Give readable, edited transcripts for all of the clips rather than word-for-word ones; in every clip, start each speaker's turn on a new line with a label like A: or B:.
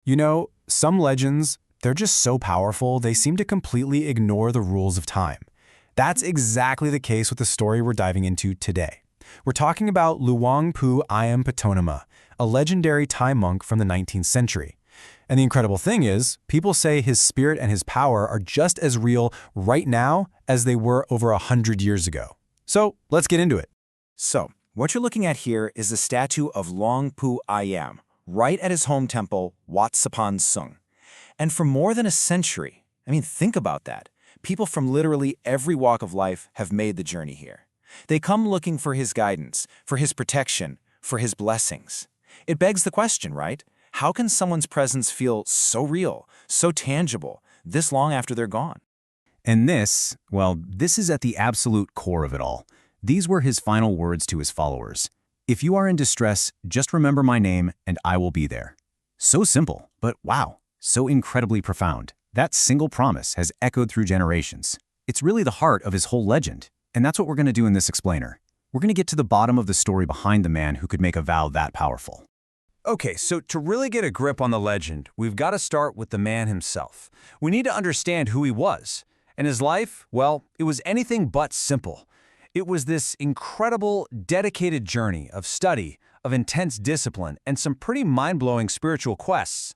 A: You know, some legends, they're just so powerful, they seem to completely ignore the rules of time. That's exactly the case with the story we're diving into today. We're talking about Luang Pu Eiam Pathomanam, a legendary Thai monk from the 19th century. And the incredible thing is, people say his spirit and his power are just as real right now as they were over 100 years ago. So let's get into it.
B: So, what you're looking at here is a statue of Luang Pu Eiam, right at his home temple, Wat Saphan Sung. And for more than a century, think about that. People from literally every walk of life have made the journey here. They come looking for his guidance, for his protection, for his blessings. It begs the question, right? How can someone's presence feel so real, so tangible, this long after they're gone?
C: And this is at the absolute core of it all. These were his final words to his followers. If you are in distress, just remember my name and I will be there. So simple, but wow, so incredibly profound. That single promise has echoed through generations. It's really the heart of his whole legend. And that's what we're going to do in this explainer. We're going to get to the bottom of the story behind the man who could make a vow that powerful.
D: Okay, so to really get a grip on the legend, we've got to start with the man himself. We need to understand who he was. And his life, well, it was anything but simple. It was this incredible, dedicated journey of study, of intense discipline, and some pretty mind-blowing spiritual quests.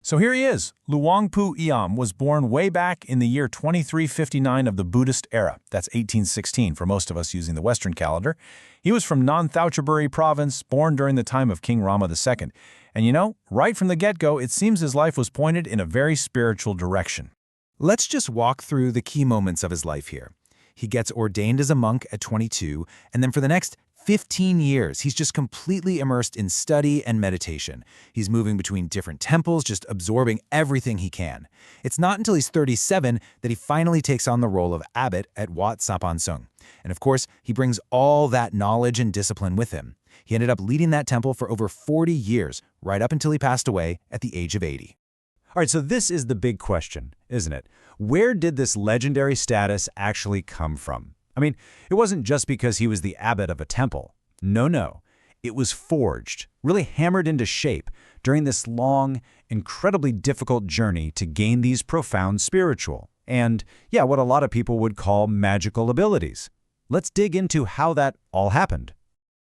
E: So here he is. Luang Pu Eiam was born way back in the year 2359 of the Buddhist era. That's 1816 for most of us using the Western calendar. He was from Nonthaburi Province, born during the time of King Rama II. And right from the get-go, it seems his life was pointed in a very spiritual direction.
A: Let's just walk through the key moments of his life here. He gets ordained as a monk at 22, and then for the next 15 years, he's just completely immersed in study and meditation. He's moving between different temples, just absorbing everything he can. It's not until he's 37 that he finally takes on the role of abbot at Wat Saphan Sung. And of course, he brings all that knowledge and discipline with him. He ended up leading that temple for over 40 years, right up until he passed away at the age of 80.
C: All right, so this is the big question, isn't it? Where did this legendary status actually come from? It wasn't just because he was the abbot of a temple. No. It was forged, really hammered into shape during this long, incredibly difficult journey to gain these profound spiritual and, what a lot of people would call magical abilities. Let's dig into how that all happened.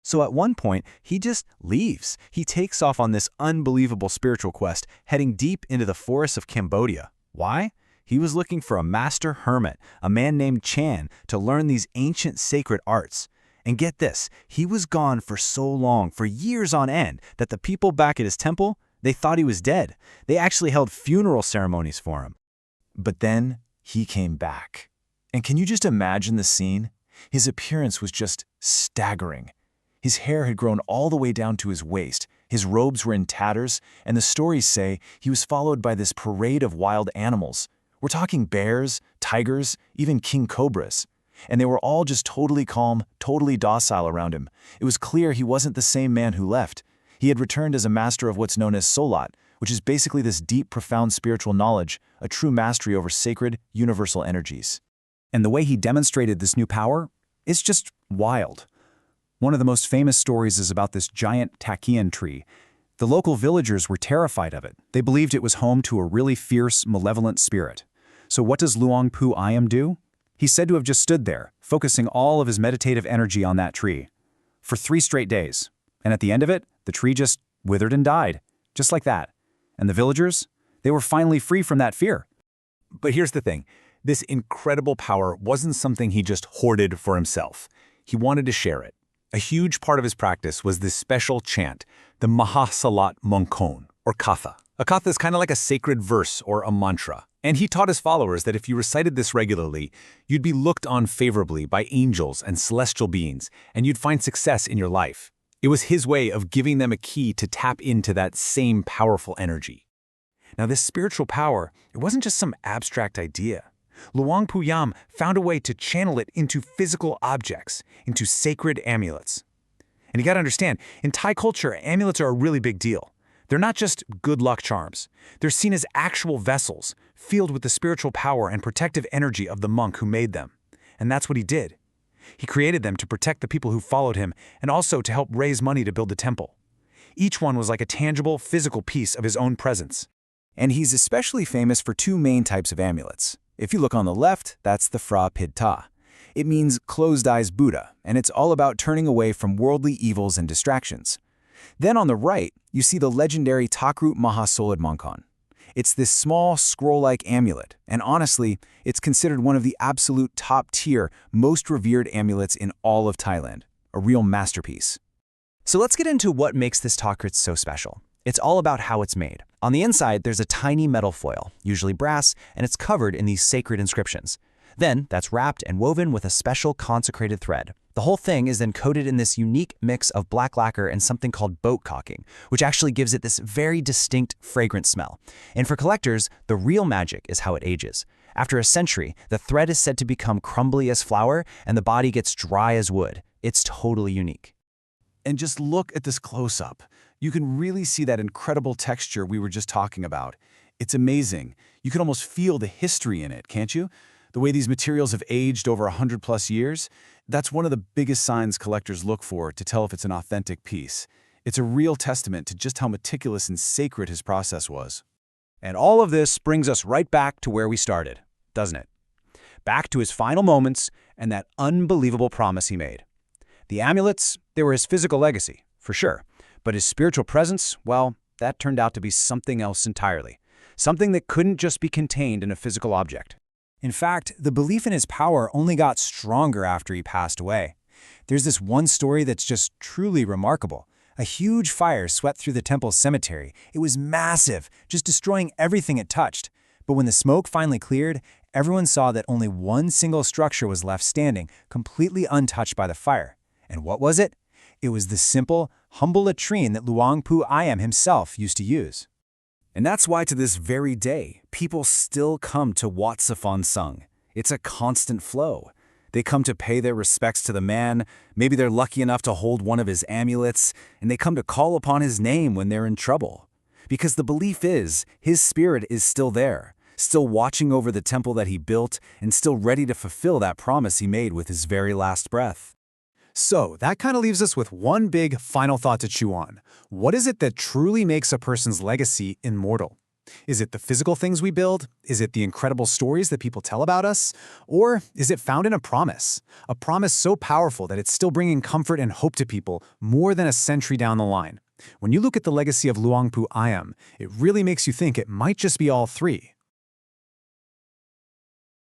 C: So at one point, he just leaves. He takes off on this unbelievable spiritual quest, heading deep into the forests of Cambodia. Why? He was looking for a master hermit, a man named Chan, to learn these ancient sacred arts. And get this, he was gone for so long, for years on end, that the people back at his temple, they thought he was dead. They actually held funeral ceremonies for him. But then he came back. And can you just imagine the scene? His appearance was just staggering. His hair had grown all the way down to his waist, his robes were in tatters, and the stories say he was followed by this parade of wild animals. We're talking bears, tigers, even king cobras. And they were all just totally calm, totally docile around him. It was clear he wasn't the same man who left. He had returned as a master of what's known as solat, which is basically this deep, profound spiritual knowledge, a true mastery over sacred, universal energies. And the way he demonstrated this new power is just wild. One of the most famous stories is about this giant takian tree. The local villagers were terrified of it. They believed it was home to a really fierce, malevolent spirit. So what does Luang Pu Eiam do? He's said to have just stood there, focusing all of his meditative energy on that tree for 3 straight days. And at the end of it, the tree just withered and died, just like that. And the villagers, they were finally free from that fear.
D: But here's the thing. This incredible power wasn't something he just hoarded for himself. He wanted to share it. A huge part of his practice was this special chant, the Mahasalat Mongkon, or Katha. A Katha is kind of like a sacred verse or a mantra. And he taught his followers that if you recited this regularly, you'd be looked on favorably by angels and celestial beings, and you'd find success in your life. It was his way of giving them a key to tap into that same powerful energy. Now, this spiritual power, it wasn't just some abstract idea. Luang Pu Eiam found a way to channel it into physical objects, into sacred amulets. And you gotta understand, in Thai culture, amulets are a really big deal. They're not just good luck charms. They're seen as actual vessels, filled with the spiritual power and protective energy of the monk who made them. And that's what he did. He created them to protect the people who followed him and also to help raise money to build the temple.
A: Each one was like a tangible, physical piece of his own presence.
C: And he's especially famous for two main types of amulets. If you look on the left, that's the Phra Pidta. It means closed eyes Buddha, and it's all about turning away from worldly evils and distractions. Then on the right, you see the legendary Takrut Mahasolid Mongkon. It's this small, scroll-like amulet, and honestly, it's considered one of the absolute top-tier, most revered amulets in all of Thailand. A real masterpiece.
F: So let's get into what makes this Takrut so special. It's all about how it's made. On the inside, there's a tiny metal foil, usually brass, and it's covered in these sacred inscriptions. Then, that's wrapped and woven with a special consecrated thread. The whole thing is then coated in this unique mix of black lacquer and something called boat caulking, which actually gives it this very distinct, fragrant smell. And for collectors, the real magic is how it ages. After a century, the thread is said to become crumbly as flour, and the body gets dry as wood. It's totally unique.
A: And just look at this close-up. You can really see that incredible texture we were just talking about. It's amazing. You can almost feel the history in it, can't you? The way these materials have aged over 100+ years, that's one of the biggest signs collectors look for to tell if it's an authentic piece. It's a real testament to just how meticulous and sacred his process was.
C: And all of this brings us right back to where we started, doesn't it? Back to his final moments and that unbelievable promise he made. The amulets, they were his physical legacy, for sure. But his spiritual presence, well, that turned out to be something else entirely. Something that couldn't just be contained in a physical object.
A: In fact, the belief in his power only got stronger after he passed away. There's this one story that's just truly remarkable. A huge fire swept through the temple's cemetery. It was massive, just destroying everything it touched. But when the smoke finally cleared, everyone saw that only one single structure was left standing, completely untouched by the fire. And what was it? It was the simple, humble latrine that Luang Pu Eiam himself used to use.
B: And that's why to this very day, people still come to Wat Saphan Sung. It's a constant flow. They come to pay their respects to the man, maybe they're lucky enough to hold one of his amulets, and they come to call upon his name when they're in trouble. Because the belief is, his spirit is still there, still watching over the temple that he built, and still ready to fulfill that promise he made with his very last breath.
A: So that kind of leaves us with one big final thought to chew on. What is it that truly makes a person's legacy immortal? Is it the physical things we build? Is it the incredible stories that people tell about us? Or is it found in a promise? A promise so powerful that it's still bringing comfort and hope to people more than a century down the line. When you look at the legacy of Luang Pu Eiam, it really makes you think it might just be all three.